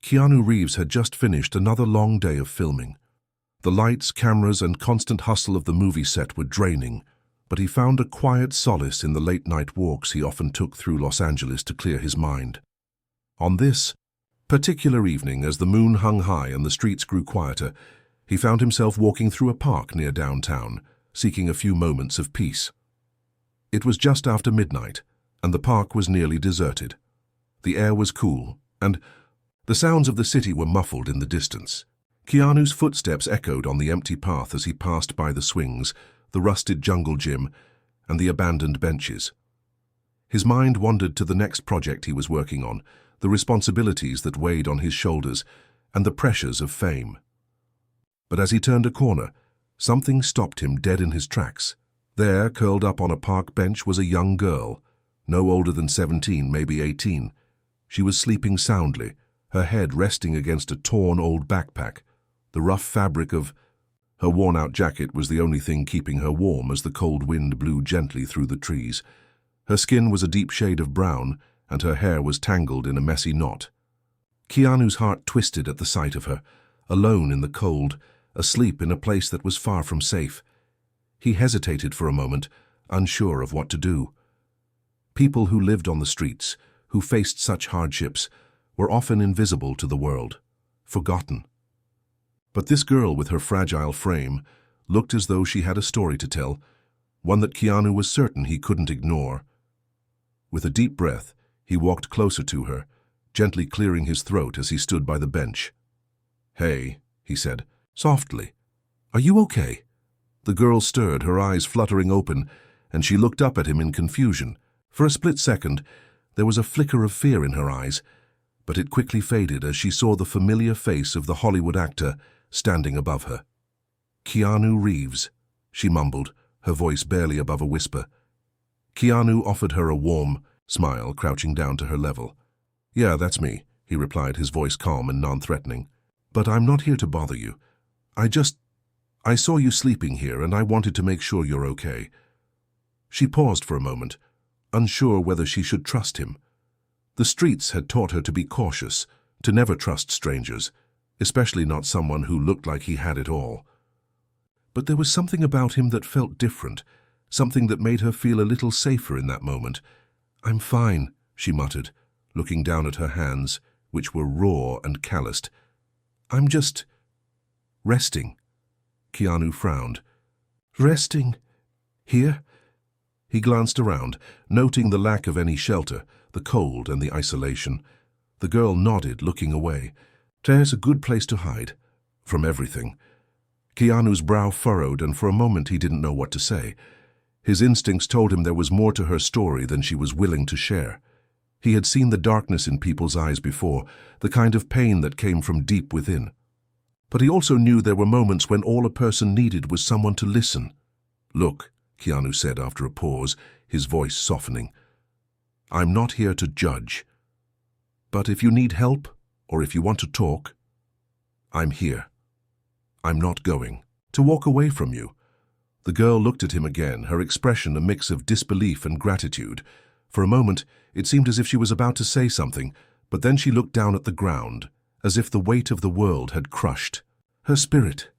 Keanu Reeves had just finished another long day of filming. The lights, cameras, and constant hustle of the movie set were draining, but he found a quiet solace in the late-night walks he often took through Los Angeles to clear his mind. On this particular evening, as the moon hung high and the streets grew quieter, he found himself walking through a park near downtown, seeking a few moments of peace. It was just after midnight, and the park was nearly deserted. The air was cool, and the sounds of the city were muffled in the distance. Keanu's footsteps echoed on the empty path as he passed by the swings, the rusted jungle gym, and the abandoned benches. His mind wandered to the next project he was working on, the responsibilities that weighed on his shoulders, and the pressures of fame. But as he turned a corner, something stopped him dead in his tracks. There, curled up on a park bench, was a young girl, no older than 17, maybe 18. She was sleeping soundly, her head resting against a torn old backpack. The rough fabric of her worn-out jacket was the only thing keeping her warm as the cold wind blew gently through the trees. Her skin was a deep shade of brown, and her hair was tangled in a messy knot. Keanu's heart twisted at the sight of her, alone in the cold, asleep in a place that was far from safe. He hesitated for a moment, unsure of what to do. People who lived on the streets, who faced such hardships, were often invisible to the world, forgotten. But this girl with her fragile frame looked as though she had a story to tell, one that Keanu was certain he couldn't ignore. With a deep breath, he walked closer to her, gently clearing his throat as he stood by the bench. "Hey," he said, softly. "Are you okay?" The girl stirred, her eyes fluttering open, and she looked up at him in confusion. For a split second, there was a flicker of fear in her eyes, but it quickly faded as she saw the familiar face of the Hollywood actor standing above her. "Keanu Reeves," she mumbled, her voice barely above a whisper. Keanu offered her a warm smile, crouching down to her level. "Yeah, that's me," he replied, his voice calm and non-threatening. "But I'm not here to bother you. I saw you sleeping here, and I wanted to make sure you're okay." She paused for a moment, unsure whether she should trust him. The streets had taught her to be cautious, to never trust strangers, especially not someone who looked like he had it all. But there was something about him that felt different, something that made her feel a little safer in that moment. "I'm fine," she muttered, looking down at her hands, which were raw and calloused. "I'm just resting." Keanu frowned. "Resting? Here?" He glanced around, noting the lack of any shelter, the cold and the isolation. The girl nodded, looking away. "There's a good place to hide. From everything." Keanu's brow furrowed, and for a moment he didn't know what to say. His instincts told him there was more to her story than she was willing to share. He had seen the darkness in people's eyes before, the kind of pain that came from deep within. But he also knew there were moments when all a person needed was someone to listen. "Look," Keanu said after a pause, his voice softening. "I'm not here to judge. But if you need help, or if you want to talk, I'm here. I'm not going to walk away from you." The girl looked at him again, her expression a mix of disbelief and gratitude. For a moment, it seemed as if she was about to say something, but then she looked down at the ground, as if the weight of the world had crushed her spirit.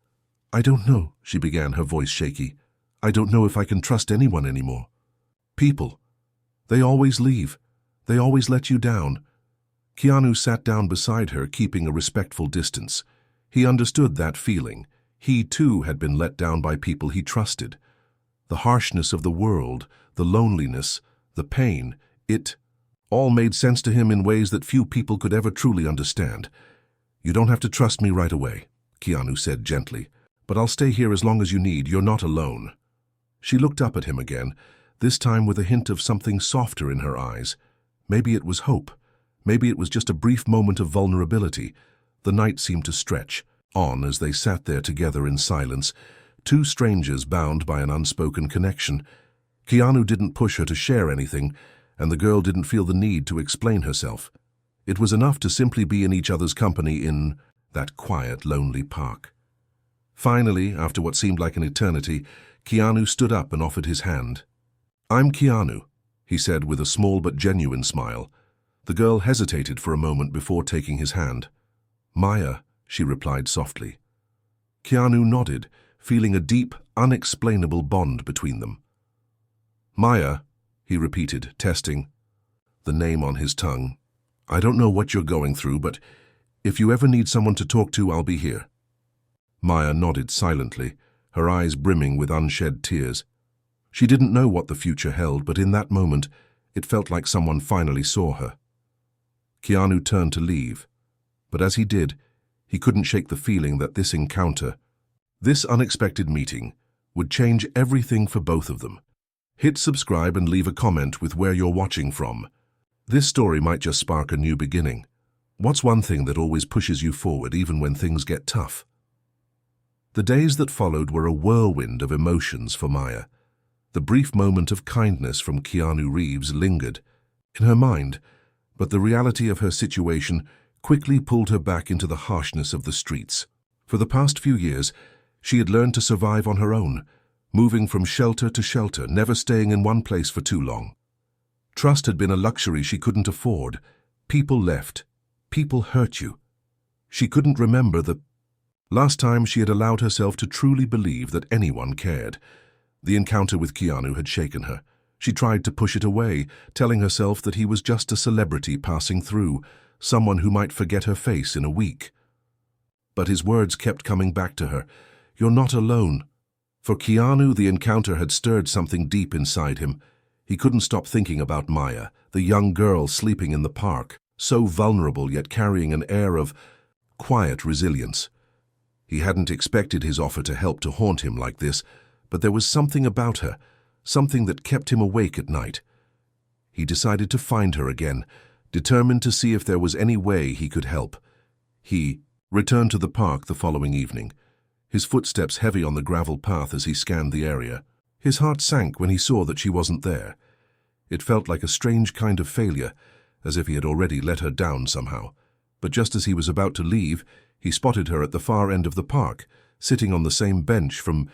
"I don't know," she began, her voice shaky. "I don't know if I can trust anyone anymore. People, they always leave. They always let you down." Keanu sat down beside her, keeping a respectful distance. He understood that feeling. He, too, had been let down by people he trusted. The harshness of the world, the loneliness, the pain, it all made sense to him in ways that few people could ever truly understand. "You don't have to trust me right away," Keanu said gently, "but I'll stay here as long as you need. You're not alone." She looked up at him again, this time with a hint of something softer in her eyes. Maybe it was hope. Maybe it was just a brief moment of vulnerability. The night seemed to stretch on as they sat there together in silence, two strangers bound by an unspoken connection. Keanu didn't push her to share anything, and the girl didn't feel the need to explain herself. It was enough to simply be in each other's company in that quiet, lonely park. Finally, after what seemed like an eternity, Keanu stood up and offered his hand. "I'm Keanu," he said with a small but genuine smile. The girl hesitated for a moment before taking his hand. Maya, she replied softly. Keanu nodded, feeling a deep, unexplainable bond between them. Maya, he repeated, testing the name on his tongue. I don't know what you're going through, but if you ever need someone to talk to, I'll be here. Maya nodded silently, her eyes brimming with unshed tears. She didn't know what the future held, but in that moment, it felt like someone finally saw her. Keanu turned to leave, but as he did, he couldn't shake the feeling that this encounter, this unexpected meeting, would change everything for both of them. Hit subscribe and leave a comment with where you're watching from. This story might just spark a new beginning. What's one thing that always pushes you forward even when things get tough? The days that followed were a whirlwind of emotions for Maya. The brief moment of kindness from Keanu Reeves lingered in her mind, but the reality of her situation quickly pulled her back into the harshness of the streets. For the past few years, she had learned to survive on her own, moving from shelter to shelter, never staying in one place for too long. Trust had been a luxury she couldn't afford. People left. People hurt you. She couldn't remember the last time she had allowed herself to truly believe that anyone cared. The encounter with Keanu had shaken her. She tried to push it away, telling herself that he was just a celebrity passing through, someone who might forget her face in a week. But his words kept coming back to her. You're not alone. For Keanu, the encounter had stirred something deep inside him. He couldn't stop thinking about Maya, the young girl sleeping in the park, so vulnerable yet carrying an air of quiet resilience. He hadn't expected his offer to help to haunt him like this, but there was something about her, something that kept him awake at night. He decided to find her again, determined to see if there was any way he could help. He returned to the park the following evening, his footsteps heavy on the gravel path as he scanned the area. His heart sank when he saw that she wasn't there. It felt like a strange kind of failure, as if he had already let her down somehow. But just as he was about to leave, he spotted her at the far end of the park, sitting on the same bench from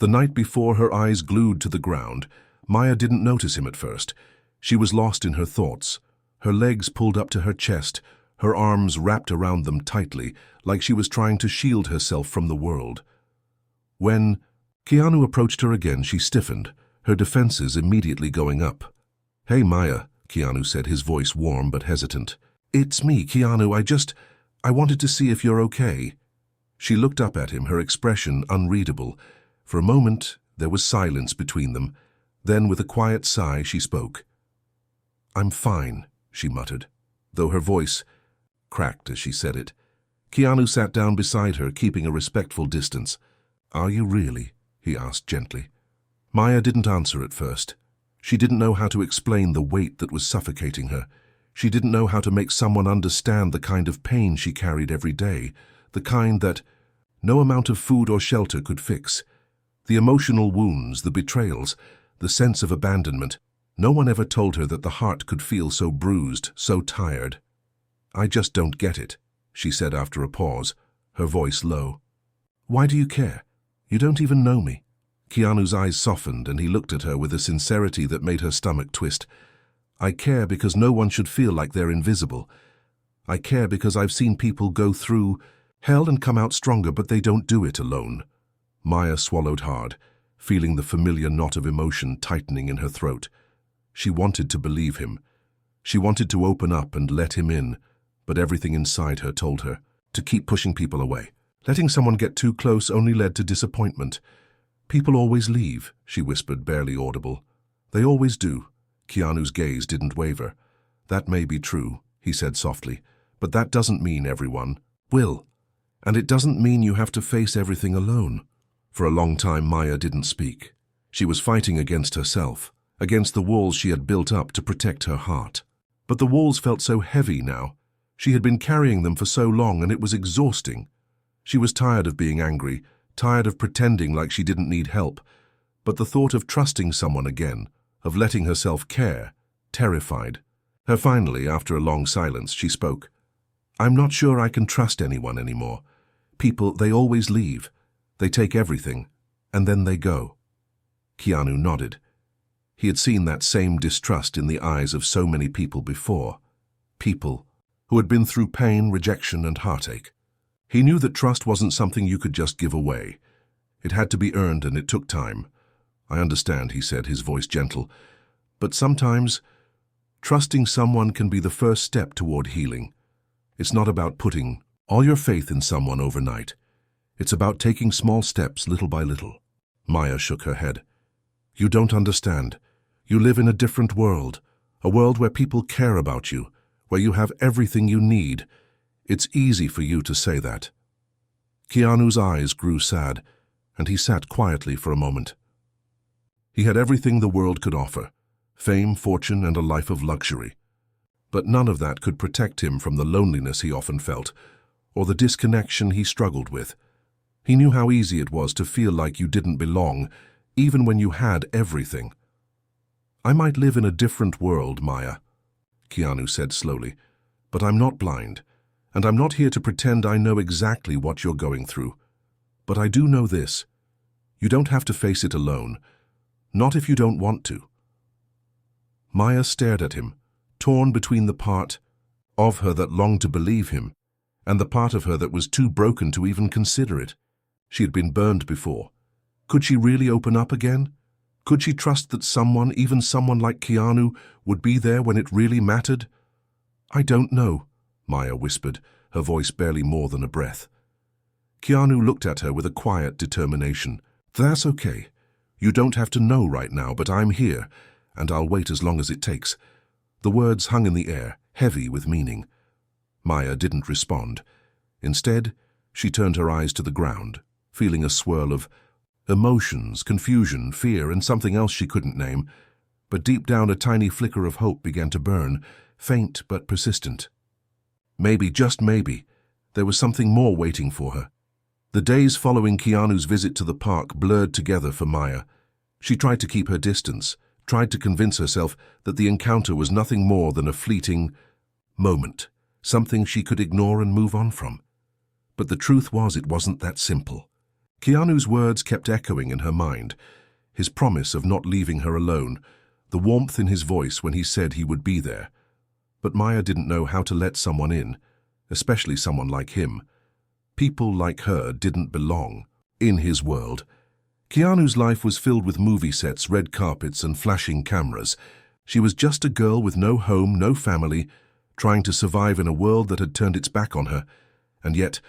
the night before, her eyes glued to the ground. Maya didn't notice him at first. She was lost in her thoughts, her legs pulled up to her chest, her arms wrapped around them tightly, like she was trying to shield herself from the world. When Keanu approached her again, she stiffened, her defenses immediately going up. Hey, Maya, Keanu said, his voice warm but hesitant. It's me, Keanu. I wanted to see if you're okay. She looked up at him, her expression unreadable. For a moment, there was silence between them. Then, with a quiet sigh, she spoke. I'm fine, she muttered, though her voice cracked as she said it. Keanu sat down beside her, keeping a respectful distance. Are you really? He asked gently. Maya didn't answer at first. She didn't know how to explain the weight that was suffocating her. She didn't know how to make someone understand the kind of pain she carried every day, the kind that no amount of food or shelter could fix. The emotional wounds, the betrayals, the sense of abandonment. No one ever told her that the heart could feel so bruised, so tired. I just don't get it, she said after a pause, her voice low. Why do you care? You don't even know me. Keanu's eyes softened and he looked at her with a sincerity that made her stomach twist. I care because no one should feel like they're invisible. I care because I've seen people go through hell and come out stronger, but they don't do it alone. Maya swallowed hard, feeling the familiar knot of emotion tightening in her throat. She wanted to believe him. She wanted to open up and let him in, but everything inside her told her to keep pushing people away. Letting someone get too close only led to disappointment. People always leave, she whispered, barely audible. They always do. Keanu's gaze didn't waver. That may be true, he said softly, but that doesn't mean everyone will. And it doesn't mean you have to face everything alone. For a long time, Maya didn't speak. She was fighting against herself, against the walls she had built up to protect her heart. But the walls felt so heavy now. She had been carrying them for so long, and it was exhausting. She was tired of being angry, tired of pretending like she didn't need help. But the thought of trusting someone again, of letting herself care, terrified her. Finally, after a long silence, she spoke. I'm not sure I can trust anyone anymore. People, they always leave. They take everything, and then they go. Keanu nodded. He had seen that same distrust in the eyes of so many people before. People who had been through pain, rejection, and heartache. He knew that trust wasn't something you could just give away. It had to be earned, and it took time. "I understand," he said, his voice gentle. "But sometimes, trusting someone can be the first step toward healing. It's not about putting all your faith in someone overnight. It's about taking small steps little by little." Maya shook her head. "You don't understand. You live in a different world, a world where people care about you, where you have everything you need. It's easy for you to say that." Keanu's eyes grew sad, and he sat quietly for a moment. He had everything the world could offer: fame, fortune, and a life of luxury. But none of that could protect him from the loneliness he often felt, or the disconnection he struggled with. He knew how easy it was to feel like you didn't belong, even when you had everything. "I might live in a different world, Maya," Keanu said slowly, "but I'm not blind, and I'm not here to pretend I know exactly what you're going through. But I do know this: you don't have to face it alone, not if you don't want to." Maya stared at him, torn between the part of her that longed to believe him and the part of her that was too broken to even consider it. She had been burned before. Could she really open up again? Could she trust that someone, even someone like Keanu, would be there when it really mattered? "I don't know," Maya whispered, her voice barely more than a breath. Keanu looked at her with a quiet determination. "That's okay. You don't have to know right now, but I'm here, and I'll wait as long as it takes." The words hung in the air, heavy with meaning. Maya didn't respond. Instead, she turned her eyes to the ground, feeling a swirl of emotions, confusion, fear, and something else she couldn't name. But deep down, a tiny flicker of hope began to burn, faint but persistent. Maybe, just maybe, there was something more waiting for her. The days following Keanu's visit to the park blurred together for Maya. She tried to keep her distance, tried to convince herself that the encounter was nothing more than a fleeting moment, something she could ignore and move on from. But the truth was, it wasn't that simple. Keanu's words kept echoing in her mind, his promise of not leaving her alone, the warmth in his voice when he said he would be there. But Maya didn't know how to let someone in, especially someone like him. People like her didn't belong in his world. Keanu's life was filled with movie sets, red carpets, and flashing cameras. She was just a girl with no home, no family, trying to survive in a world that had turned its back on her. And yet,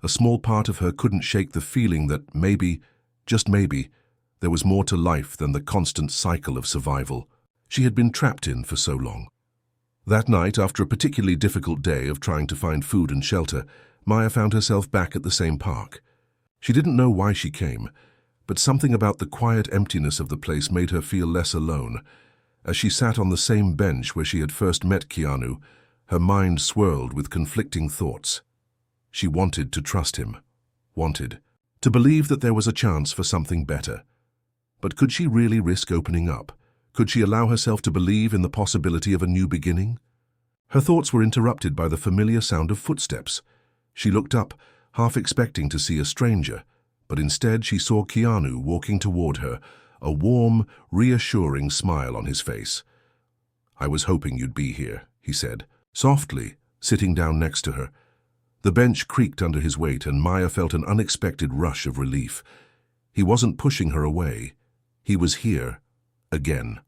a small part of her couldn't shake the feeling that maybe, just maybe, there was more to life than the constant cycle of survival she had been trapped in for so long. That night, after a particularly difficult day of trying to find food and shelter, Maya found herself back at the same park. She didn't know why she came, but something about the quiet emptiness of the place made her feel less alone. As she sat on the same bench where she had first met Keanu, her mind swirled with conflicting thoughts. She wanted to trust him, wanted to believe that there was a chance for something better. But could she really risk opening up? Could she allow herself to believe in the possibility of a new beginning? Her thoughts were interrupted by the familiar sound of footsteps. She looked up, half expecting to see a stranger, but instead she saw Keanu walking toward her, a warm, reassuring smile on his face. "I was hoping you'd be here," he said, softly, sitting down next to her. The bench creaked under his weight, and Maya felt an unexpected rush of relief. He wasn't pushing her away. He was here, again.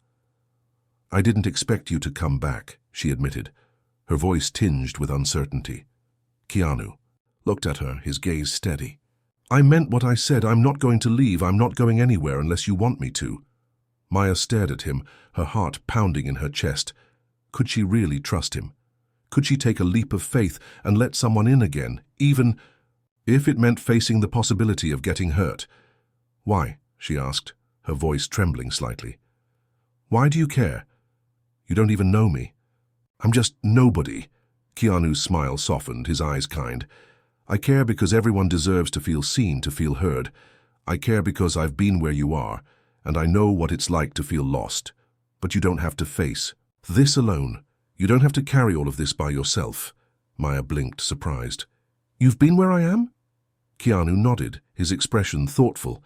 "I didn't expect you to come back," she admitted, her voice tinged with uncertainty. Keanu looked at her, his gaze steady. "I meant what I said. I'm not going to leave. I'm not going anywhere unless you want me to." Maya stared at him, her heart pounding in her chest. Could she really trust him? Could she take a leap of faith and let someone in again, even if it meant facing the possibility of getting hurt? "Why?" she asked, her voice trembling slightly. "Why do you care? You don't even know me." "I'm just nobody." Keanu's smile softened, his eyes kind. "I care because everyone deserves to feel seen, to feel heard. I care because I've been where you are, and I know what it's like to feel lost. But you don't have to face this alone. You don't have to carry all of this by yourself." Maya blinked, surprised. "You've been where I am?" Keanu nodded, his expression thoughtful.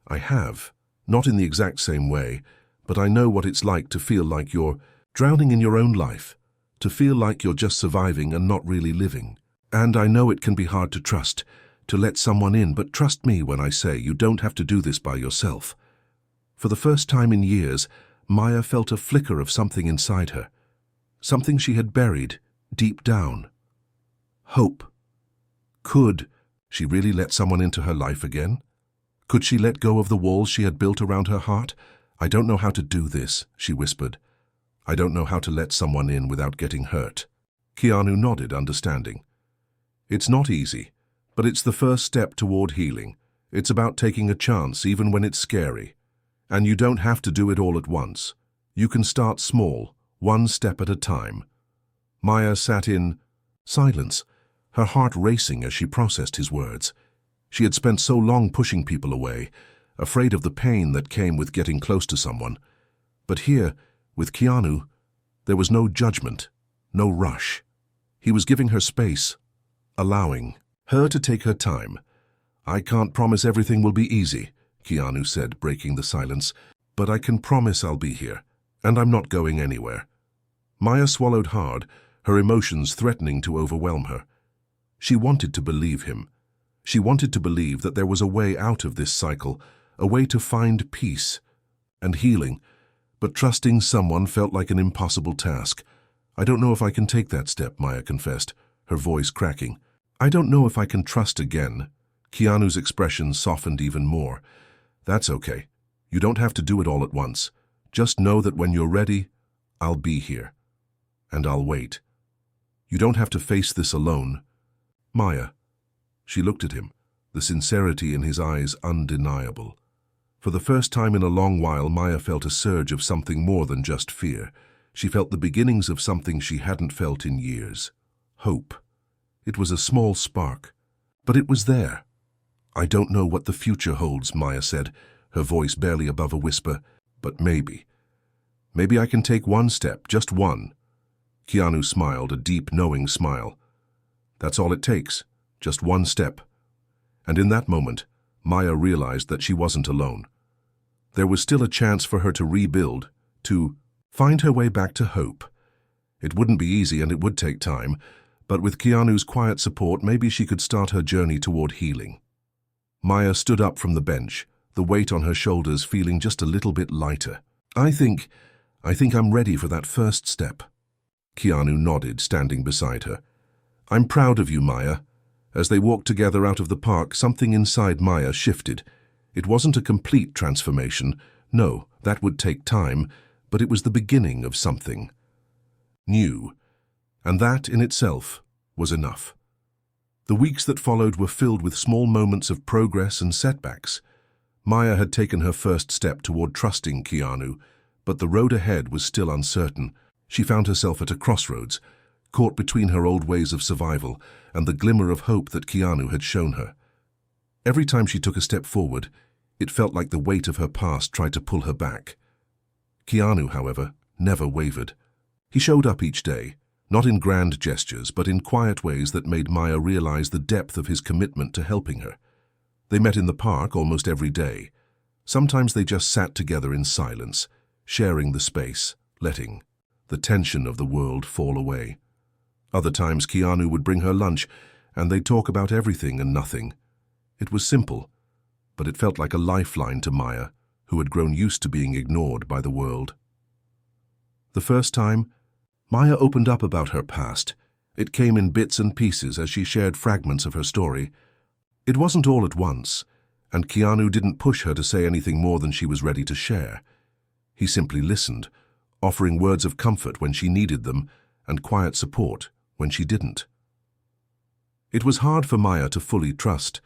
"I have. Not in the exact same way, but I know what it's like to feel like you're drowning in your own life, to feel like you're just surviving and not really living. And I know it can be hard to trust, to let someone in, but trust me when I say you don't have to do this by yourself. For the first time in years, Maya felt a flicker of something inside her, something she had buried deep down. Hope. Could she really let someone into her life again? Could she let go of the walls she had built around her heart? I don't know how to do this, she whispered. I don't know how to let someone in without getting hurt. Keanu nodded, understanding. It's not easy, but it's the first step toward healing. It's about taking a chance even when it's scary. And you don't have to do it all at once. You can start small, one step at a time. Maya sat in silence, her heart racing as she processed his words. She had spent so long pushing people away, afraid of the pain that came with getting close to someone. But here, with Keanu, there was no judgment, no rush. He was giving her space, allowing her to take her time. I can't promise everything will be easy, Keanu said, breaking the silence, but I can promise I'll be here, and I'm not going anywhere. Maya swallowed hard, her emotions threatening to overwhelm her. She wanted to believe him. She wanted to believe that there was a way out of this cycle, a way to find peace and healing, but trusting someone felt like an impossible task. I don't know if I can take that step, Maya confessed, her voice cracking. I don't know if I can trust again. Keanu's expression softened even more. That's okay. You don't have to do it all at once. Just know that when you're ready, I'll be here. And I'll wait. You don't have to face this alone. Maya. She looked at him, the sincerity in his eyes undeniable. For the first time in a long while, Maya felt a surge of something more than just fear. She felt the beginnings of something she hadn't felt in years. Hope. It was a small spark, but it was there. I don't know what the future holds, Maya said, her voice barely above a whisper, but maybe. Maybe I can take one step, just one. Keanu smiled, a deep, knowing smile. That's all it takes, just one step. And in that moment, Maya realized that she wasn't alone. There was still a chance for her to rebuild, to find her way back to hope. It wouldn't be easy and it would take time, but with Keanu's quiet support, maybe she could start her journey toward healing. Maya stood up from the bench, the weight on her shoulders feeling just a little bit lighter. I think I'm ready for that first step. Keanu nodded, standing beside her. I'm proud of you, Maya. As they walked together out of the park, something inside Maya shifted. It wasn't a complete transformation. No, that would take time, but it was the beginning of something new. And that, in itself, was enough. The weeks that followed were filled with small moments of progress and setbacks. Maya had taken her first step toward trusting Keanu, but the road ahead was still uncertain. She found herself at a crossroads, caught between her old ways of survival and the glimmer of hope that Keanu had shown her. Every time she took a step forward, it felt like the weight of her past tried to pull her back. Keanu, however, never wavered. He showed up each day, not in grand gestures, but in quiet ways that made Maya realize the depth of his commitment to helping her. They met in the park almost every day. Sometimes they just sat together in silence, sharing the space, letting the tension of the world fall away. Other times Keanu would bring her lunch, and they'd talk about everything and nothing. It was simple, but it felt like a lifeline to Maya, who had grown used to being ignored by the world. The first time, Maya opened up about her past. It came in bits and pieces as she shared fragments of her story. It wasn't all at once, and Keanu didn't push her to say anything more than she was ready to share. He simply listened, offering words of comfort when she needed them and quiet support when she didn't. It was hard for Maya to fully trust,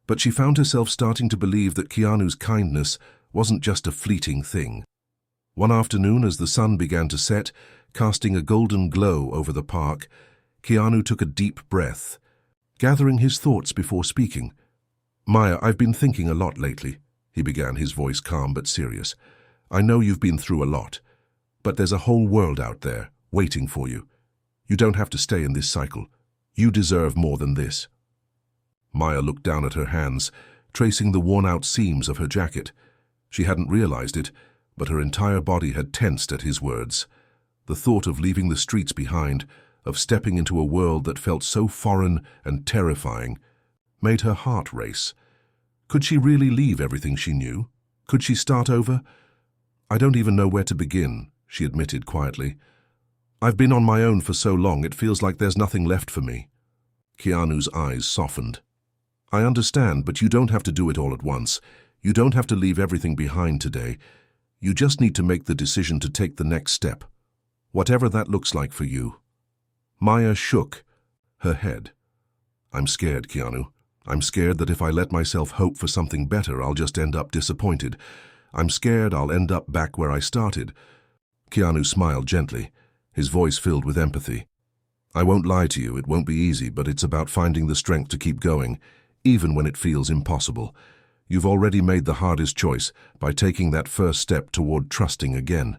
but she found herself starting to believe that Keanu's kindness wasn't just a fleeting thing. One afternoon, as the sun began to set, casting a golden glow over the park, Keanu took a deep breath, gathering his thoughts before speaking. Maya, I've been thinking a lot lately, he began, his voice calm but serious. I know you've been through a lot, but there's a whole world out there waiting for you. You don't have to stay in this cycle. You deserve more than this. Maya looked down at her hands, tracing the worn-out seams of her jacket. She hadn't realized it, but her entire body had tensed at his words. The thought of leaving the streets behind, of stepping into a world that felt so foreign and terrifying, made her heart race. Could she really leave everything she knew? Could she start over? "I don't even know where to begin," she admitted quietly. "I've been on my own for so long, it feels like there's nothing left for me." Keanu's eyes softened. "I understand, but you don't have to do it all at once. You don't have to leave everything behind today. You just need to make the decision to take the next step, whatever that looks like for you." Maya shook her head. "I'm scared, Keanu. I'm scared that if I let myself hope for something better, I'll just end up disappointed. I'm scared I'll end up back where I started." Keanu smiled gently, his voice filled with empathy. "I won't lie to you, it won't be easy, but it's about finding the strength to keep going, even when it feels impossible. You've already made the hardest choice by taking that first step toward trusting again.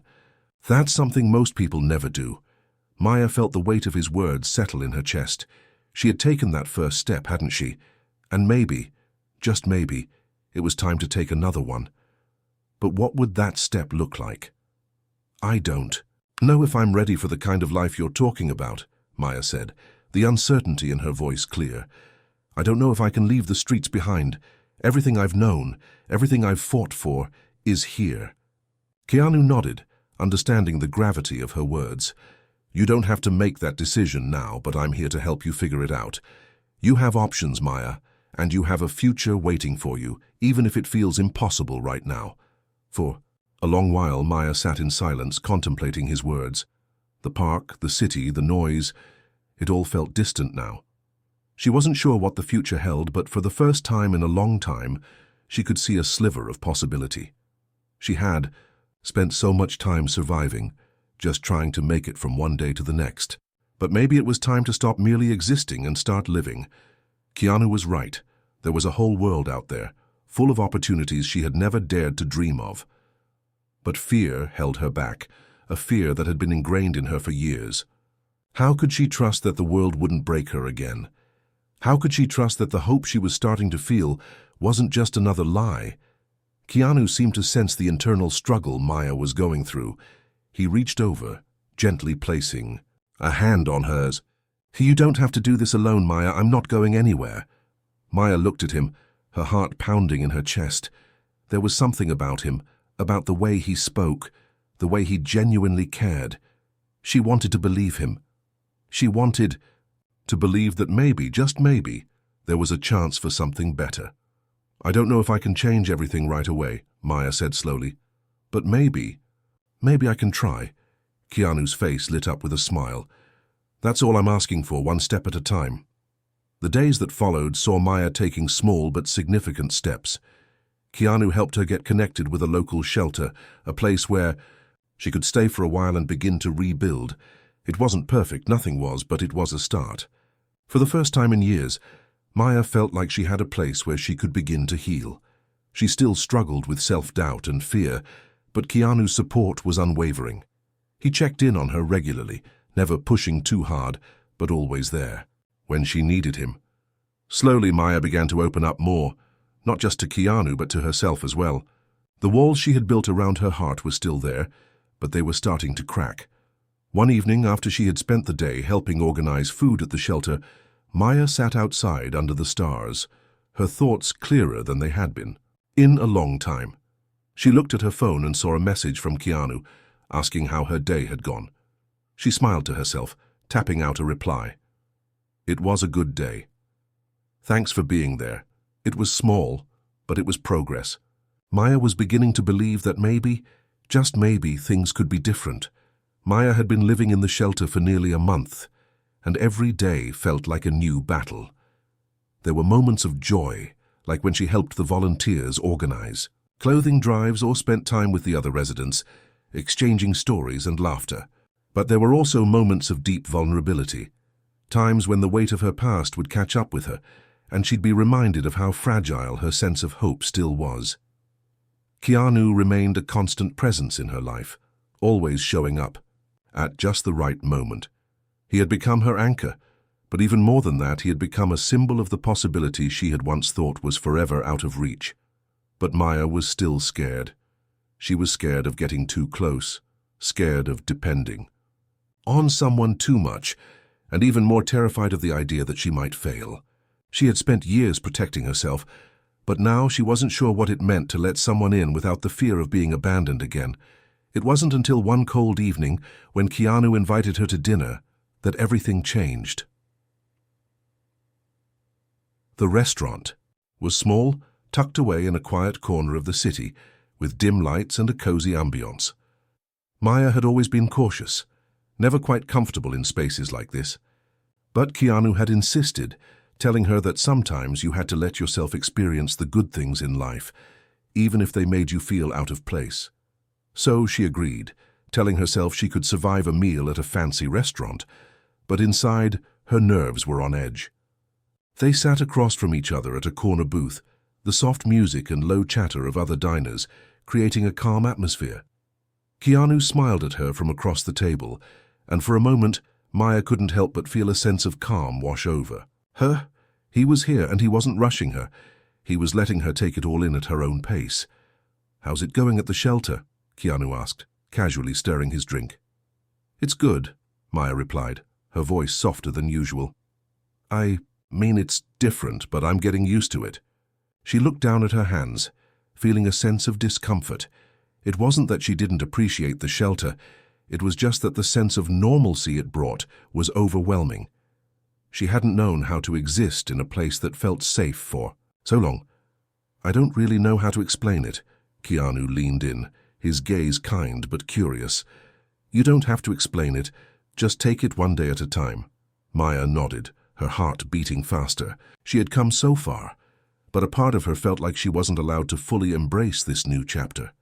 That's something most people never do." Maya felt the weight of his words settle in her chest. She had taken that first step, hadn't she? And maybe, just maybe, it was time to take another one. But what would that step look like? "I don't know if I'm ready for the kind of life you're talking about," Maya said, the uncertainty in her voice clear. "I don't know if I can leave the streets behind. Everything I've known, everything I've fought for, is here." Keanu nodded, understanding the gravity of her words. "You don't have to make that decision now, but I'm here to help you figure it out. You have options, Maya, and you have a future waiting for you, even if it feels impossible right now." For a long while, Maya sat in silence, contemplating his words. The park, the city, the noise, it all felt distant now. She wasn't sure what the future held, but for the first time in a long time, she could see a sliver of possibility. She had spent so much time surviving, just trying to make it from one day to the next. But maybe it was time to stop merely existing and start living. Keanu was right. There was a whole world out there, full of opportunities she had never dared to dream of. But fear held her back, a fear that had been ingrained in her for years. How could she trust that the world wouldn't break her again? How could she trust that the hope she was starting to feel wasn't just another lie? Keanu seemed to sense the internal struggle Maya was going through. He reached over, gently placing a hand on hers. "You don't have to do this alone, Maya. I'm not going anywhere." Maya looked at him, her heart pounding in her chest. There was something about him, about the way he spoke, the way he genuinely cared. She wanted to believe him. She wanted to believe that maybe, just maybe, there was a chance for something better. "I don't know if I can change everything right away," Maya said slowly. "But maybe I can try." Keanu's face lit up with a smile. "That's all I'm asking for, one step at a time." The days that followed saw Maya taking small but significant steps. Keanu helped her get connected with a local shelter, a place where she could stay for a while and begin to rebuild. It wasn't perfect, nothing was, but it was a start. For the first time in years, Maya felt like she had a place where she could begin to heal. She still struggled with self-doubt and fear, but Keanu's support was unwavering. He checked in on her regularly, never pushing too hard, but always there, when she needed him. Slowly, Maya began to open up more, not just to Keanu, but to herself as well. The walls she had built around her heart were still there, but they were starting to crack. One evening, after she had spent the day helping organize food at the shelter, Maya sat outside under the stars, her thoughts clearer than they had been in a long time. She looked at her phone and saw a message from Keanu, asking how her day had gone. She smiled to herself, tapping out a reply. It was a good day. "Thanks for being there." It was small, but it was progress. Maya was beginning to believe that maybe, just maybe, things could be different. Maya had been living in the shelter for nearly a month, and every day felt like a new battle. There were moments of joy, like when she helped the volunteers organize clothing drives or spent time with the other residents, exchanging stories and laughter. But there were also moments of deep vulnerability, times when the weight of her past would catch up with her, and she'd be reminded of how fragile her sense of hope still was. Keanu remained a constant presence in her life, always showing up, at just the right moment. He had become her anchor, but even more than that, he had become a symbol of the possibility she had once thought was forever out of reach. But Maya was still scared. She was scared of getting too close, scared of depending. on someone too much, and even more terrified of the idea that she might fail. She had spent years protecting herself, but now she wasn't sure what it meant to let someone in without the fear of being abandoned again. It wasn't until one cold evening, when Keanu invited her to dinner, that everything changed. The restaurant was small, tucked away in a quiet corner of the city, with dim lights and a cozy ambience. Maya had always been cautious, never quite comfortable in spaces like this. But Keanu had insisted, telling her that sometimes you had to let yourself experience the good things in life, even if they made you feel out of place. So she agreed, telling herself she could survive a meal at a fancy restaurant, but inside, her nerves were on edge. They sat across from each other at a corner booth, the soft music and low chatter of other diners, creating a calm atmosphere. Keanu smiled at her from across the table, and for a moment, Maya couldn't help but feel a sense of calm wash over her. He was here and he wasn't rushing her. He was letting her take it all in at her own pace. "How's it going at the shelter?" Keanu asked, casually stirring his drink. "It's good," Maya replied, her voice softer than usual. "I mean, it's different, but I'm getting used to it." She looked down at her hands, feeling a sense of discomfort. It wasn't that she didn't appreciate the shelter, it was just that the sense of normalcy it brought was overwhelming. She hadn't known how to exist in a place that felt safe for so long. "I don't really know how to explain it." Keanu leaned in, his gaze kind but curious. "You don't have to explain it, just take it one day at a time." Maya nodded, her heart beating faster. She had come so far, but a part of her felt like she wasn't allowed to fully embrace this new chapter.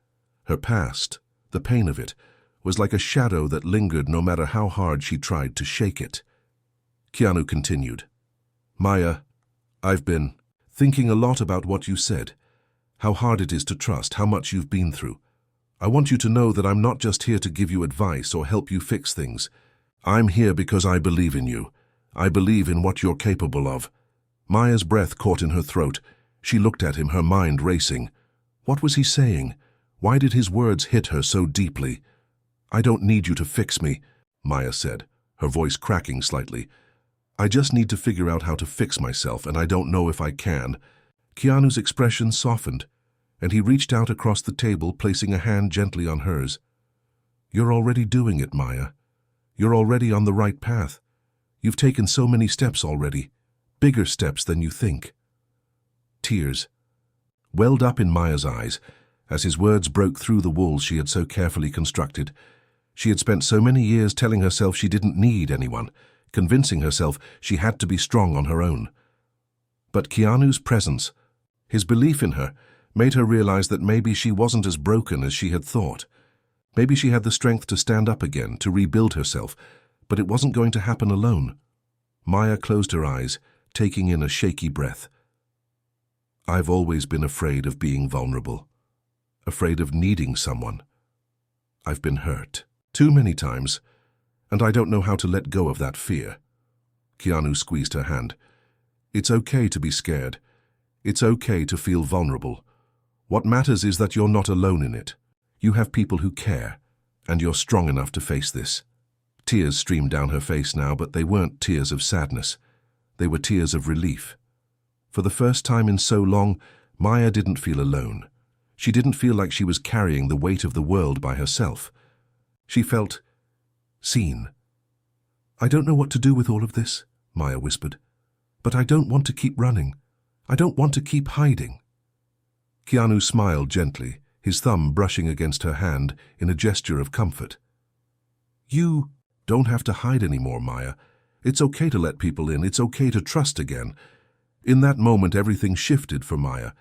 Her past, the pain of it, was like a shadow that lingered no matter how hard she tried to shake it. Keanu continued, "Maya, I've been thinking a lot about what you said, how hard it is to trust, how much you've been through. I want you to know that I'm not just here to give you advice or help you fix things. I'm here because I believe in you. I believe in what you're capable of." Maya's breath caught in her throat. She looked at him, her mind racing. What was he saying? Why did his words hit her so deeply? "I don't need you to fix me," Maya said, her voice cracking slightly. "I just need to figure out how to fix myself, and I don't know if I can." Keanu's expression softened, and he reached out across the table, placing a hand gently on hers. "You're already doing it, Maya. You're already on the right path. You've taken so many steps already, bigger steps than you think." Tears welled up in Maya's eyes as his words broke through the walls she had so carefully constructed. She had spent so many years telling herself she didn't need anyone, convincing herself she had to be strong on her own. But Keanu's presence, his belief in her, made her realize that maybe she wasn't as broken as she had thought. Maybe she had the strength to stand up again, to rebuild herself, but it wasn't going to happen alone. Maya closed her eyes, taking in a shaky breath. "I've always been afraid of being vulnerable, afraid of needing someone. I've been hurt too many times, and I don't know how to let go of that fear." Keanu squeezed her hand. "It's okay to be scared. It's okay to feel vulnerable. What matters is that you're not alone in it. You have people who care, and you're strong enough to face this." Tears streamed down her face now, but they weren't tears of sadness. They were tears of relief. For the first time in so long, Maya didn't feel alone. She didn't feel like she was carrying the weight of the world by herself. She felt seen. "I don't know what to do with all of this," Maya whispered, "but I don't want to keep running. I don't want to keep hiding." Keanu smiled gently, his thumb brushing against her hand in a gesture of comfort. "You don't have to hide anymore, Maya. It's okay to let people in. It's okay to trust again." In that moment, everything shifted for Maya.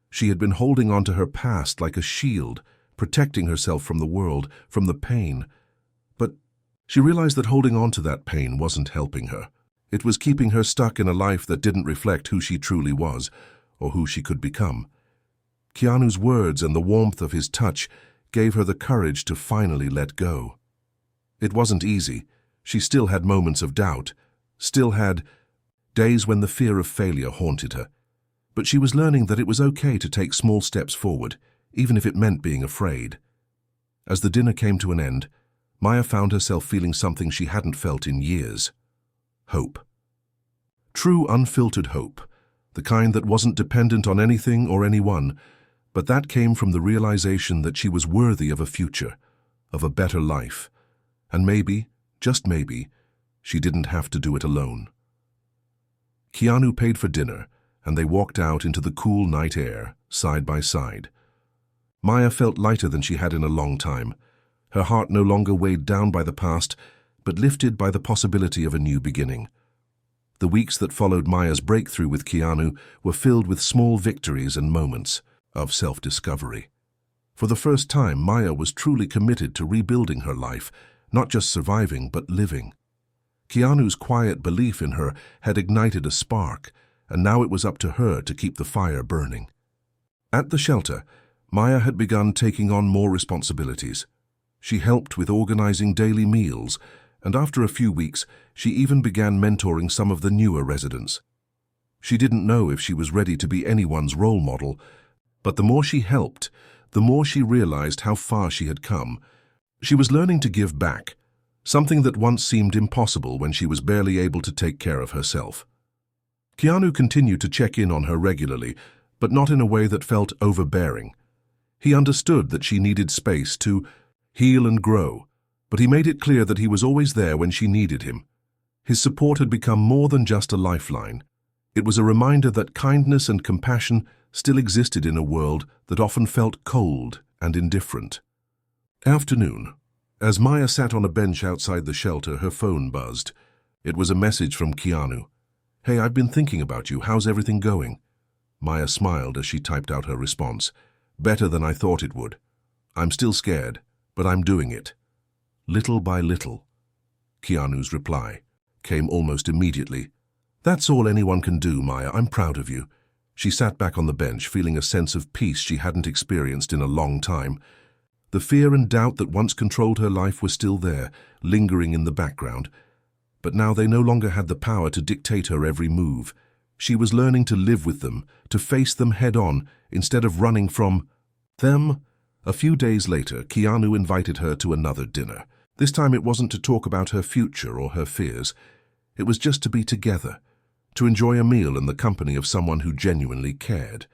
She had been holding on to her past like a shield, protecting herself from the world, from the pain. But she realized that holding on to that pain wasn't helping her. It was keeping her stuck in a life that didn't reflect who she truly was, or who she could become. Keanu's words and the warmth of his touch gave her the courage to finally let go. It wasn't easy. She still had moments of doubt, still had days when the fear of failure haunted her. But she was learning that it was okay to take small steps forward, even if it meant being afraid. As the dinner came to an end, Maya found herself feeling something she hadn't felt in years. Hope. True, unfiltered hope, the kind that wasn't dependent on anything or anyone, but that came from the realization that she was worthy of a future, of a better life, and maybe, just maybe, she didn't have to do it alone. Keanu paid for dinner, and they walked out into the cool night air, side by side. Maya felt lighter than she had in a long time. Her heart no longer weighed down by the past, but lifted by the possibility of a new beginning. The weeks that followed Maya's breakthrough with Keanu were filled with small victories and moments of self-discovery. For the first time, Maya was truly committed to rebuilding her life, not just surviving, but living. Keanu's quiet belief in her had ignited a spark, and now it was up to her to keep the fire burning. At the shelter, Maya had begun taking on more responsibilities. She helped with organizing daily meals, and after a few weeks, she even began mentoring some of the newer residents. She didn't know if she was ready to be anyone's role model, but the more she helped, the more she realized how far she had come. She was learning to give back, something that once seemed impossible when she was barely able to take care of herself. Keanu continued to check in on her regularly, but not in a way that felt overbearing. He understood that she needed space to heal and grow, but he made it clear that he was always there when she needed him. His support had become more than just a lifeline. It was a reminder that kindness and compassion still existed in a world that often felt cold and indifferent. Afternoon. As Maya sat on a bench outside the shelter, her phone buzzed. It was a message from Keanu. "Hey, I've been thinking about you. How's everything going?" Maya smiled as she typed out her response. "Better than I thought it would. I'm still scared, but I'm doing it. Little by little." Keanu's reply came almost immediately. "That's all anyone can do, Maya. I'm proud of you." She sat back on the bench, feeling a sense of peace she hadn't experienced in a long time. The fear and doubt that once controlled her life were still there, lingering in the background. But now they no longer had the power to dictate her every move. She was learning to live with them, to face them head-on, instead of running from them. A few days later, Keanu invited her to another dinner. This time it wasn't to talk about her future or her fears. It was just to be together, to enjoy a meal in the company of someone who genuinely cared.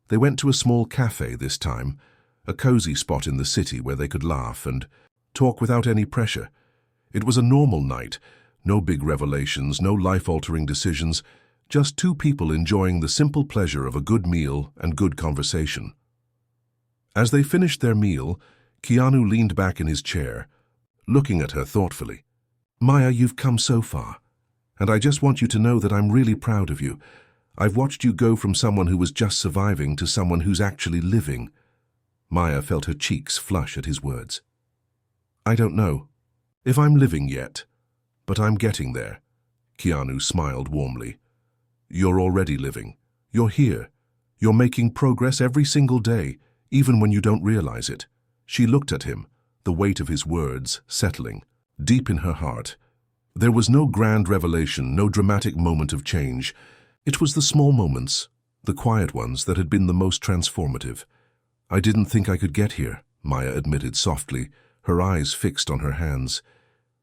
They went to a small cafe this time, a cozy spot in the city where they could laugh and talk without any pressure. It was a normal night, no big revelations, no life-altering decisions, just two people enjoying the simple pleasure of a good meal and good conversation. As they finished their meal, Keanu leaned back in his chair, looking at her thoughtfully. "Maya, you've come so far, and I just want you to know that I'm really proud of you. I've watched you go from someone who was just surviving to someone who's actually living." Maya felt her cheeks flush at his words. "I don't know if I'm living yet, but I'm getting there." Keanu smiled warmly. "You're already living. You're here. You're making progress every single day, even when you don't realize it." She looked at him, the weight of his words settling deep in her heart. There was no grand revelation, no dramatic moment of change. It was the small moments, the quiet ones, that had been the most transformative. "I didn't think I could get here," Maya admitted softly, her eyes fixed on her hands.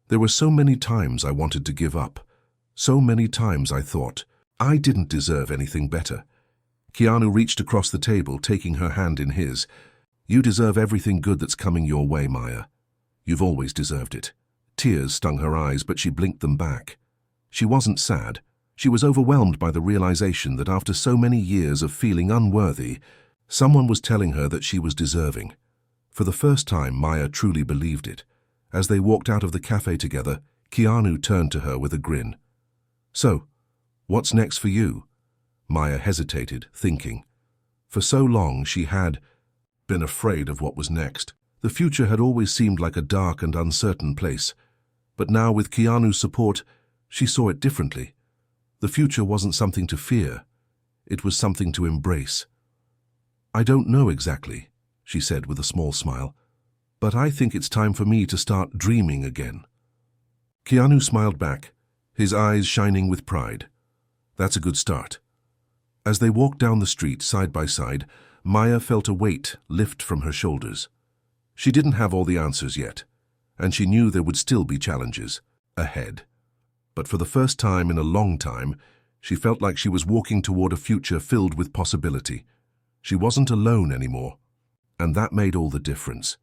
"There were so many times I wanted to give up. So many times I thought I didn't deserve anything better." Keanu reached across the table, taking her hand in his. "You deserve everything good that's coming your way, Maya. You've always deserved it." Tears stung her eyes, but she blinked them back. She wasn't sad. She was overwhelmed by the realization that after so many years of feeling unworthy, someone was telling her that she was deserving. For the first time, Maya truly believed it. As they walked out of the cafe together, Keanu turned to her with a grin. "So, what's next for you?" Maya hesitated, thinking. For so long she had been afraid of what was next. The future had always seemed like a dark and uncertain place. But now, with Keanu's support, she saw it differently. The future wasn't something to fear. It was something to embrace. "I don't know exactly," she said with a small smile, "but I think it's time for me to start dreaming again." Keanu smiled back, his eyes shining with pride. "That's a good start." As they walked down the street side by side, Maya felt a weight lift from her shoulders. She didn't have all the answers yet, and she knew there would still be challenges ahead. But for the first time in a long time, she felt like she was walking toward a future filled with possibility. She wasn't alone anymore, and that made all the difference.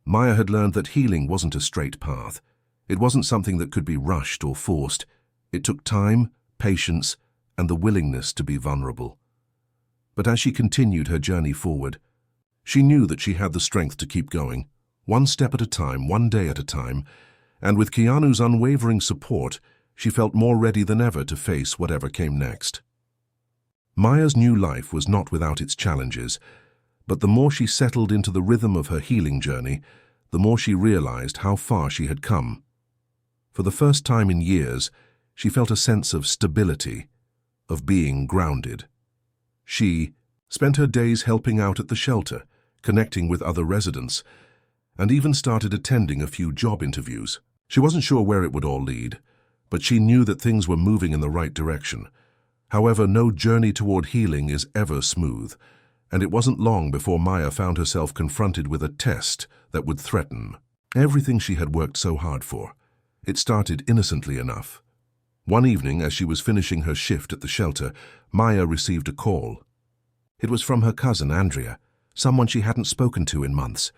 Maya had learned that healing wasn't a straight path. It wasn't something that could be rushed or forced. It took time, patience, and the willingness to be vulnerable. But as she continued her journey forward, she knew that she had the strength to keep going, one step at a time, one day at a time, and with Keanu's unwavering support, she felt more ready than ever to face whatever came next. Maya's new life was not without its challenges, but the more she settled into the rhythm of her healing journey, the more she realized how far she had come. For the first time in years, she felt a sense of stability, of being grounded. She spent her days helping out at the shelter, connecting with other residents, and even started attending a few job interviews. She wasn't sure where it would all lead, but she knew that things were moving in the right direction. However, no journey toward healing is ever smooth, and it wasn't long before Maya found herself confronted with a test that would threaten everything she had worked so hard for. It started innocently enough. One evening, as she was finishing her shift at the shelter, Maya received a call. It was from her cousin, Andrea, someone she hadn't spoken to in months.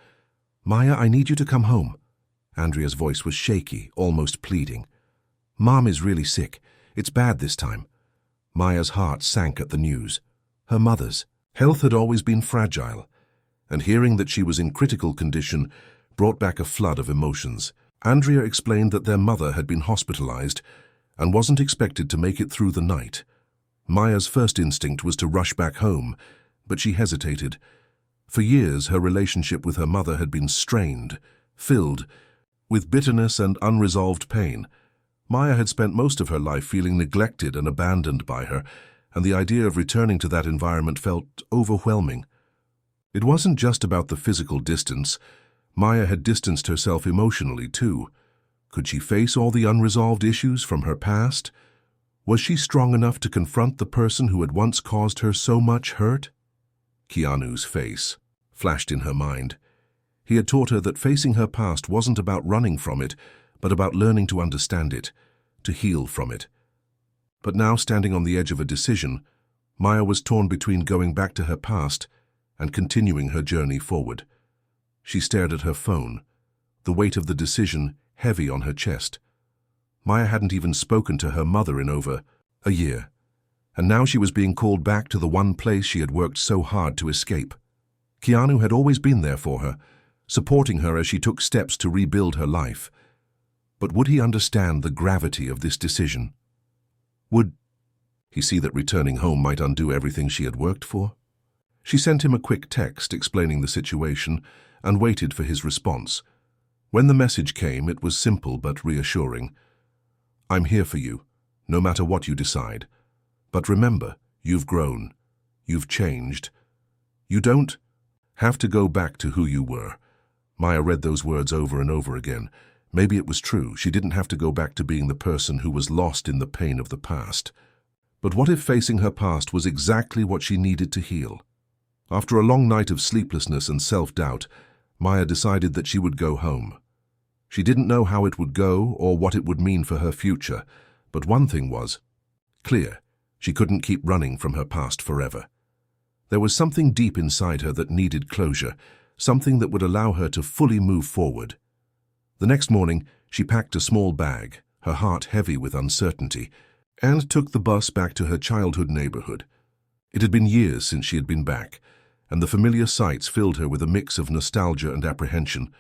"Maya, I need you to come home." Andrea's voice was shaky, almost pleading. "Mom is really sick. It's bad this time." Maya's heart sank at the news. Her mother's health had always been fragile, and hearing that she was in critical condition brought back a flood of emotions. Andrea explained that their mother had been hospitalized and wasn't expected to make it through the night. Maya's first instinct was to rush back home, but she hesitated. For years, her relationship with her mother had been strained, filled with bitterness and unresolved pain. Maya had spent most of her life feeling neglected and abandoned by her, and the idea of returning to that environment felt overwhelming. It wasn't just about the physical distance. Maya had distanced herself emotionally, too. Could she face all the unresolved issues from her past? Was she strong enough to confront the person who had once caused her so much hurt? Keanu's face flashed in her mind. He had taught her that facing her past wasn't about running from it, but about learning to understand it, to heal from it. But now, standing on the edge of a decision, Maya was torn between going back to her past and continuing her journey forward. She stared at her phone, the weight of the decision heavy on her chest. Maya hadn't even spoken to her mother in over a year, and now she was being called back to the one place she had worked so hard to escape. Keanu had always been there for her, supporting her as she took steps to rebuild her life. But would he understand the gravity of this decision? Would he see that returning home might undo everything she had worked for? She sent him a quick text explaining the situation and waited for his response. When the message came, it was simple but reassuring. "I'm here for you, no matter what you decide. But remember, you've grown. You've changed. You don't have to go back to who you were." Maya read those words over and over again. Maybe it was true. She didn't have to go back to being the person who was lost in the pain of the past. But what if facing her past was exactly what she needed to heal? After a long night of sleeplessness and self-doubt, Maya decided that she would go home. She didn't know how it would go or what it would mean for her future, but one thing was clear: she couldn't keep running from her past forever. There was something deep inside her that needed closure, something that would allow her to fully move forward. The next morning, she packed a small bag, her heart heavy with uncertainty, and took the bus back to her childhood neighborhood. It had been years since she had been back, and the familiar sights filled her with a mix of nostalgia and apprehension.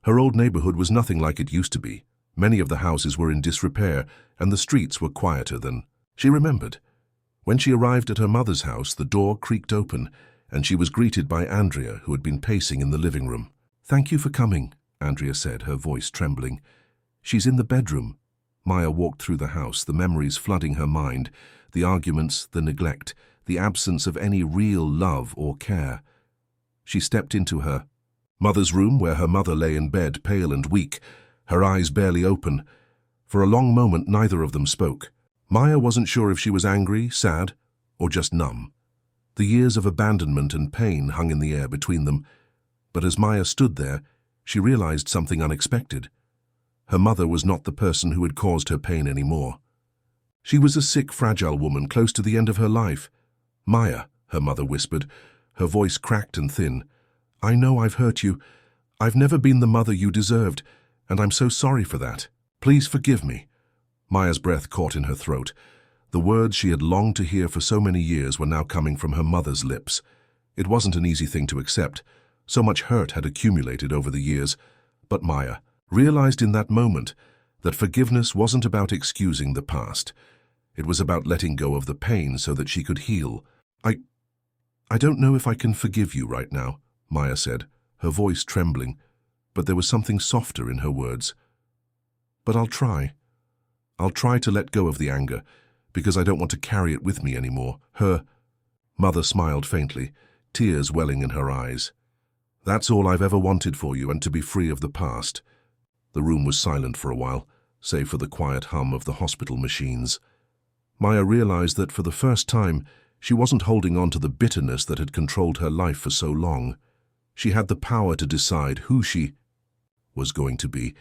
Her old neighborhood was nothing like it used to be. Many of the houses were in disrepair, and the streets were quieter than she remembered. When she arrived at her mother's house, the door creaked open, and she was greeted by Andrea, who had been pacing in the living room. "Thank you for coming," Andrea said, her voice trembling. "She's in the bedroom." Maya walked through the house, the memories flooding her mind, the arguments, the neglect, the absence of any real love or care. She stepped into her mother's room, where her mother lay in bed, pale and weak, her eyes barely open. For a long moment, neither of them spoke. Maya wasn't sure if she was angry, sad, or just numb. The years of abandonment and pain hung in the air between them. But as Maya stood there, she realized something unexpected. Her mother was not the person who had caused her pain anymore. She was a sick, fragile woman close to the end of her life. "Maya," her mother whispered, her voice cracked and thin. "I know I've hurt you. I've never been the mother you deserved, and I'm so sorry for that. Please forgive me." Maya's breath caught in her throat. The words she had longed to hear for so many years were now coming from her mother's lips. It wasn't an easy thing to accept. So much hurt had accumulated over the years. But Maya realized in that moment that forgiveness wasn't about excusing the past. It was about letting go of the pain so that she could heal. I don't know if I can forgive you right now," Maya said, her voice trembling, but there was something softer in her words. "But I'll try. I'll try to let go of the anger, because I don't want to carry it with me anymore." Her mother smiled faintly, tears welling in her eyes. "That's all I've ever wanted for you, and to be free of the past." The room was silent for a while, save for the quiet hum of the hospital machines. Maya realized that for the first time, she wasn't holding on to the bitterness that had controlled her life for so long. She had the power to decide who she was going to be,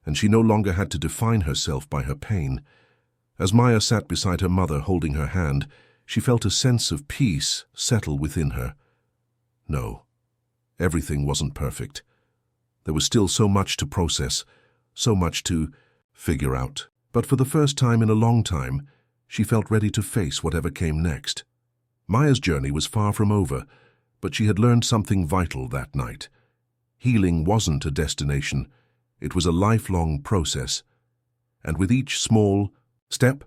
and she no longer had to define herself by her pain. As Maya sat beside her mother holding her hand, she felt a sense of peace settle within her. No, everything wasn't perfect. There was still so much to process, so much to figure out. But for the first time in a long time, she felt ready to face whatever came next. Maya's journey was far from over, but she had learned something vital that night. Healing wasn't a destination, it was a lifelong process. And with each small step,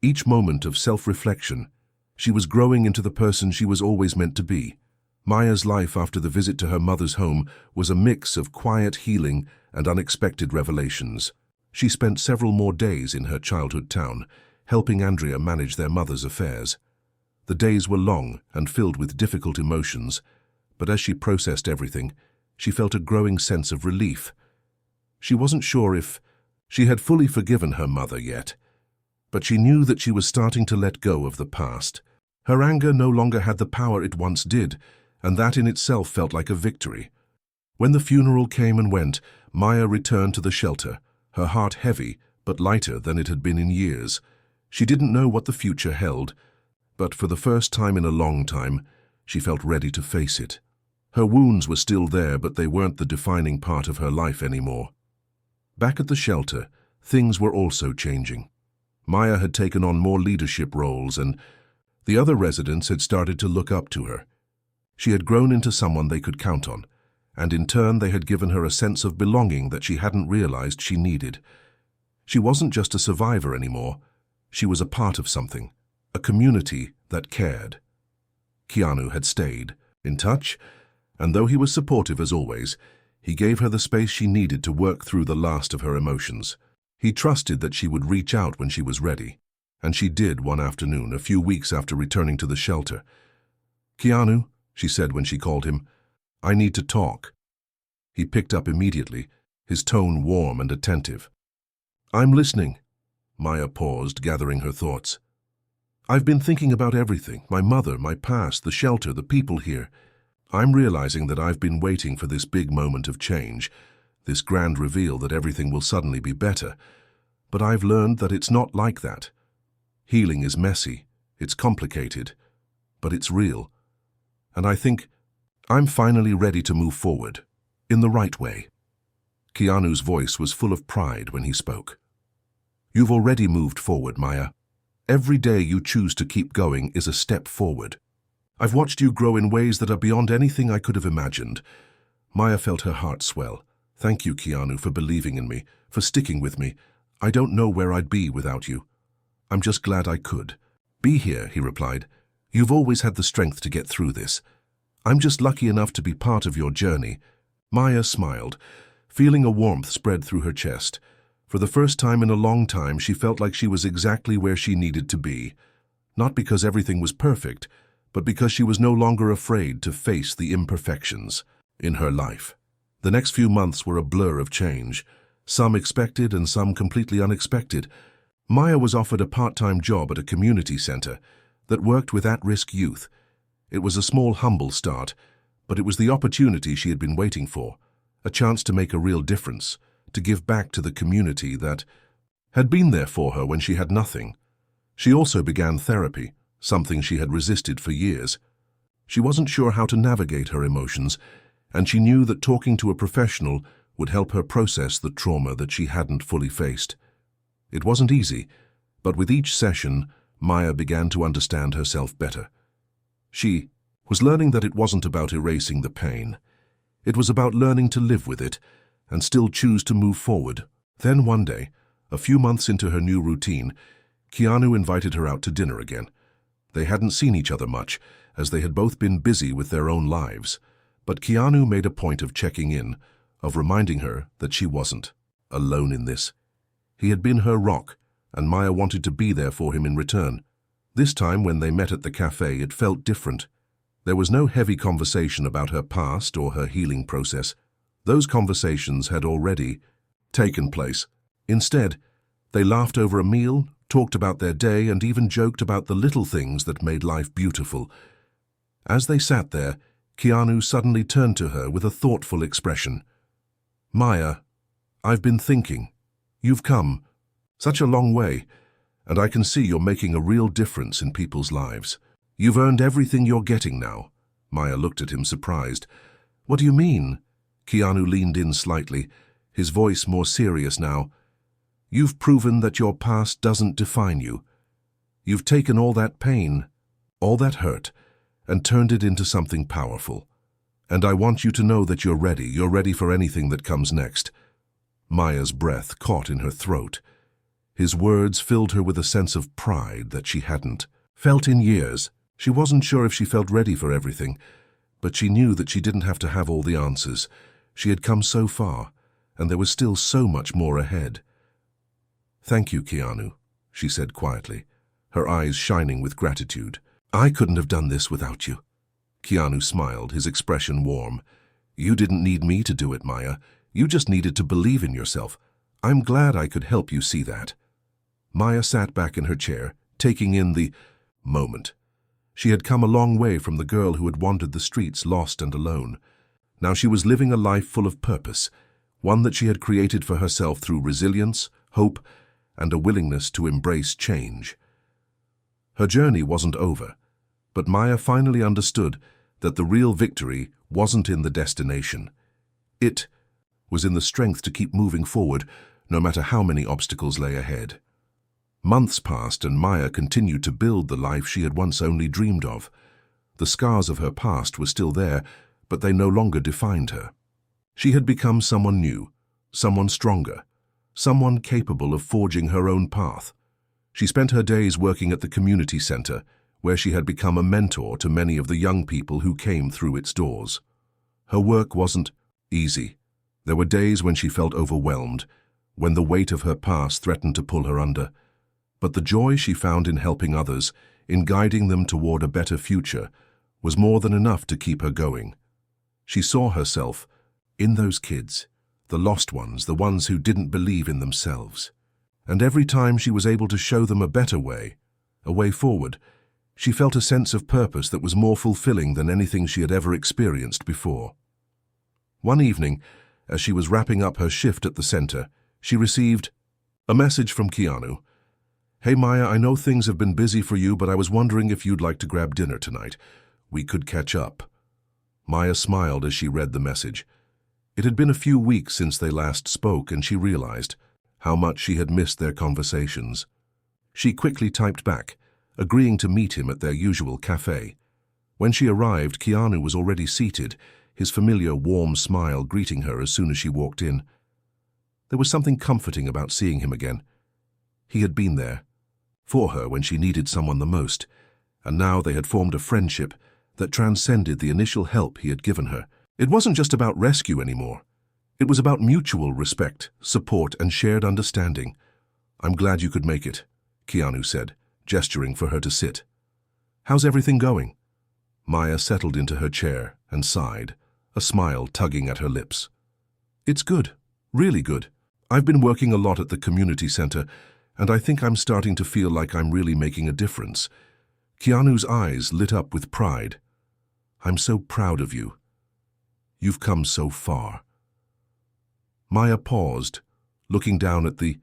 each moment of self-reflection, she was growing into the person she was always meant to be. Maya's life after the visit to her mother's home was a mix of quiet healing and unexpected revelations. She spent several more days in her childhood town, helping Andrea manage their mother's affairs. The days were long and filled with difficult emotions, but as she processed everything, she felt a growing sense of relief. She wasn't sure if she had fully forgiven her mother yet, but she knew that she was starting to let go of the past. Her anger no longer had the power it once did, and that in itself felt like a victory. When the funeral came and went, Maya returned to the shelter, her heart heavy but lighter than it had been in years. She didn't know what the future held, but for the first time in a long time, she felt ready to face it. Her wounds were still there, but they weren't the defining part of her life anymore. Back at the shelter, things were also changing. Maya had taken on more leadership roles, and the other residents had started to look up to her. She had grown into someone they could count on, and in turn they had given her a sense of belonging that she hadn't realized she needed. She wasn't just a survivor anymore, she was a part of something, a community that cared. Keanu had stayed in touch, and though he was supportive as always, he gave her the space she needed to work through the last of her emotions. He trusted that she would reach out when she was ready, and she did one afternoon, a few weeks after returning to the shelter. "Keanu," she said when she called him, "I need to talk." He picked up immediately, his tone warm and attentive. "I'm listening." Maya paused, gathering her thoughts. "I've been thinking about everything, my mother, my past, the shelter, the people here. I'm realizing that I've been waiting for this big moment of change, this grand reveal that everything will suddenly be better. But I've learned that it's not like that. Healing is messy, it's complicated, but it's real. And I think I'm finally ready to move forward, in the right way." Keanu's voice was full of pride when he spoke. "You've already moved forward, Maya. Every day you choose to keep going is a step forward. I've watched you grow in ways that are beyond anything I could have imagined." Maya felt her heart swell. "Thank you, Keanu, for believing in me, for sticking with me. I don't know where I'd be without you. I'm just glad I could." "Be here," he replied. "You've always had the strength to get through this. I'm just lucky enough to be part of your journey." Maya smiled, feeling a warmth spread through her chest. For the first time in a long time, she felt like she was exactly where she needed to be. Not because everything was perfect, but because she was no longer afraid to face the imperfections in her life. The next few months were a blur of change, some expected and some completely unexpected. Maya was offered a part-time job at a community center that worked with at-risk youth. It was a small, humble start, but it was the opportunity she had been waiting for, a chance to make a real difference, to give back to the community that had been there for her when she had nothing. She also began therapy, something she had resisted for years. She wasn't sure how to navigate her emotions, and she knew that talking to a professional would help her process the trauma that she hadn't fully faced. It wasn't easy, but with each session, Maya began to understand herself better. She was learning that it wasn't about erasing the pain. It was about learning to live with it and still choose to move forward. Then one day, a few months into her new routine, Keanu invited her out to dinner again. They hadn't seen each other much, as they had both been busy with their own lives, but Keanu made a point of checking in, of reminding her that she wasn't alone in this. He had been her rock, and Maya wanted to be there for him in return. This time, when they met at the cafe, it felt different. There was no heavy conversation about her past or her healing process. Those conversations had already taken place. Instead, they laughed over a meal, talked about their day, and even joked about the little things that made life beautiful. As they sat there, Keanu suddenly turned to her with a thoughtful expression. "Maya, I've been thinking. You've come such a long way, and I can see you're making a real difference in people's lives. You've earned everything you're getting now." Maya looked at him surprised. "What do you mean?" Keanu leaned in slightly, his voice more serious now. "You've proven that your past doesn't define you. You've taken all that pain, all that hurt, and turned it into something powerful. And I want you to know that you're ready. You're ready for anything that comes next." Maya's breath caught in her throat. His words filled her with a sense of pride that she hadn't felt in years. She wasn't sure if she felt ready for everything, but she knew that she didn't have to have all the answers. She had come so far, and there was still so much more ahead. "Thank you, Keanu," she said quietly, her eyes shining with gratitude. "I couldn't have done this without you." Keanu smiled, his expression warm. "You didn't need me to do it, Maya. You just needed to believe in yourself. I'm glad I could help you see that." Maya sat back in her chair, taking in the moment. She had come a long way from the girl who had wandered the streets lost and alone. Now she was living a life full of purpose, one that she had created for herself through resilience, hope, and a willingness to embrace change. Her journey wasn't over, but Maya finally understood that the real victory wasn't in the destination. It was in the strength to keep moving forward, no matter how many obstacles lay ahead. Months passed, and Maya continued to build the life she had once only dreamed of. The scars of her past were still there, but they no longer defined her. She had become someone new, someone stronger, someone capable of forging her own path. She spent her days working at the community center, where she had become a mentor to many of the young people who came through its doors. Her work wasn't easy. There were days when she felt overwhelmed, when the weight of her past threatened to pull her under. But the joy she found in helping others, in guiding them toward a better future, was more than enough to keep her going. She saw herself in those kids, the lost ones, the ones who didn't believe in themselves. And every time she was able to show them a better way, a way forward, she felt a sense of purpose that was more fulfilling than anything she had ever experienced before. One evening, as she was wrapping up her shift at the center, she received a message from Keanu. "Hey Maya, I know things have been busy for you, but I was wondering if you'd like to grab dinner tonight. We could catch up." Maya smiled as she read the message. It had been a few weeks since they last spoke, and she realized how much she had missed their conversations. She quickly typed back, agreeing to meet him at their usual cafe. When she arrived, Keanu was already seated, his familiar warm smile greeting her as soon as she walked in. There was something comforting about seeing him again. He had been there for her when she needed someone the most, and now they had formed a friendship that transcended the initial help he had given her. It wasn't just about rescue anymore. It was about mutual respect, support, and shared understanding. "I'm glad you could make it," Keanu said, gesturing for her to sit. "How's everything going?" Maya settled into her chair and sighed, a smile tugging at her lips. "It's good, really good. I've been working a lot at the community center, and I think I'm starting to feel like I'm really making a difference." Keanu's eyes lit up with pride. "I'm so proud of you. You've come so far." Maya paused, looking down at the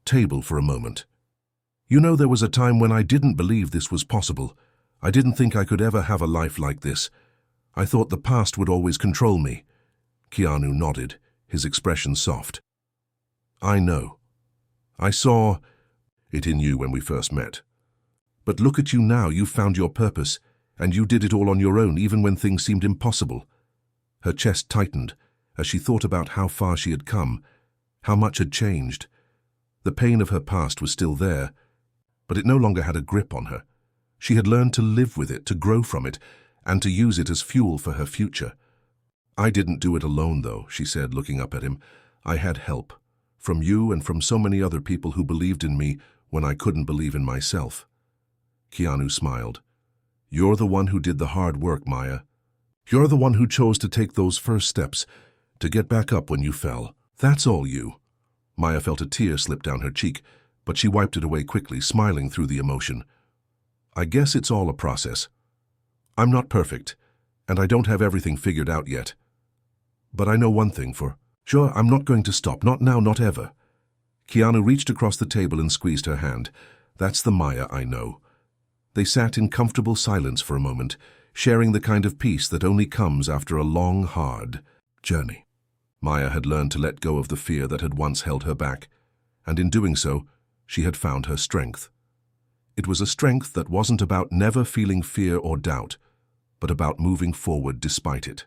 table for a moment. You know, there was a time when I didn't believe this was possible. I didn't think I could ever have a life like this. I thought the past would always control me. Keanu nodded, his expression soft. I know. I saw it in you when we first met. But look at you now, you've found your purpose, and you did it all on your own, even when things seemed impossible. Her chest tightened as she thought about how far she had come, how much had changed. The pain of her past was still there, but it no longer had a grip on her. She had learned to live with it, to grow from it, and to use it as fuel for her future. I didn't do it alone, though, she said, looking up at him. I had help, from you and from so many other people who believed in me when I couldn't believe in myself. Keanu smiled. You're the one who did the hard work, Maya. You're the one who chose to take those first steps, to get back up when you fell. That's all you. Maya felt a tear slip down her cheek, but she wiped it away quickly, smiling through the emotion. I guess it's all a process. I'm not perfect, and I don't have everything figured out yet. But I know one thing for sure, I'm not going to stop, not now, not ever. Keanu reached across the table and squeezed her hand. That's the Maya I know. They sat in comfortable silence for a moment, sharing the kind of peace that only comes after a long, hard journey. Maya had learned to let go of the fear that had once held her back, and in doing so, she had found her strength. It was a strength that wasn't about never feeling fear or doubt, but about moving forward despite it.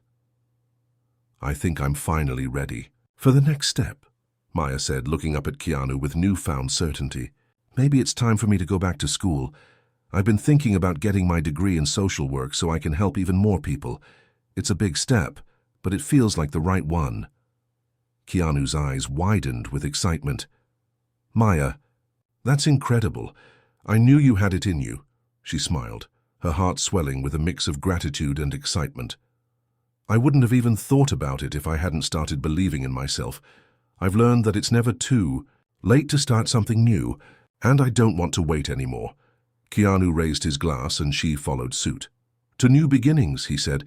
I think I'm finally ready for the next step, Maya said, looking up at Keanu with newfound certainty. Maybe it's time for me to go back to school. I've been thinking about getting my degree in social work so I can help even more people. It's a big step, but it feels like the right one. Keanu's eyes widened with excitement. Maya, that's incredible. I knew you had it in you, she smiled, her heart swelling with a mix of gratitude and excitement. I wouldn't have even thought about it if I hadn't started believing in myself. I've learned that it's never too late to start something new, and I don't want to wait anymore. Keanu raised his glass and she followed suit. To new beginnings, he said,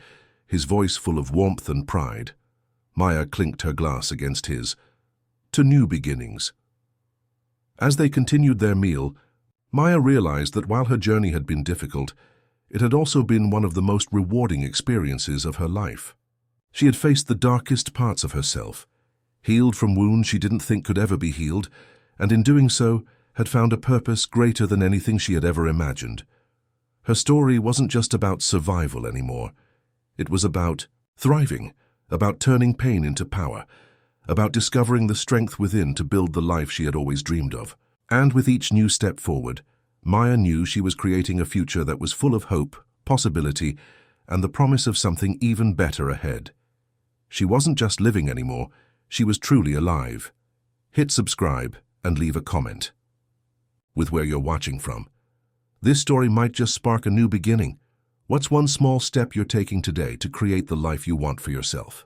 his voice full of warmth and pride. Maya clinked her glass against his. To new beginnings. As they continued their meal, Maya realized that while her journey had been difficult, it had also been one of the most rewarding experiences of her life. She had faced the darkest parts of herself, healed from wounds she didn't think could ever be healed, and in doing so, had found a purpose greater than anything she had ever imagined. Her story wasn't just about survival anymore. It was about thriving, about turning pain into power, about discovering the strength within to build the life she had always dreamed of. And with each new step forward, Maya knew she was creating a future that was full of hope, possibility, and the promise of something even better ahead. She wasn't just living anymore, she was truly alive. Hit subscribe and leave a comment with where you're watching from. This story might just spark a new beginning. What's one small step you're taking today to create the life you want for yourself?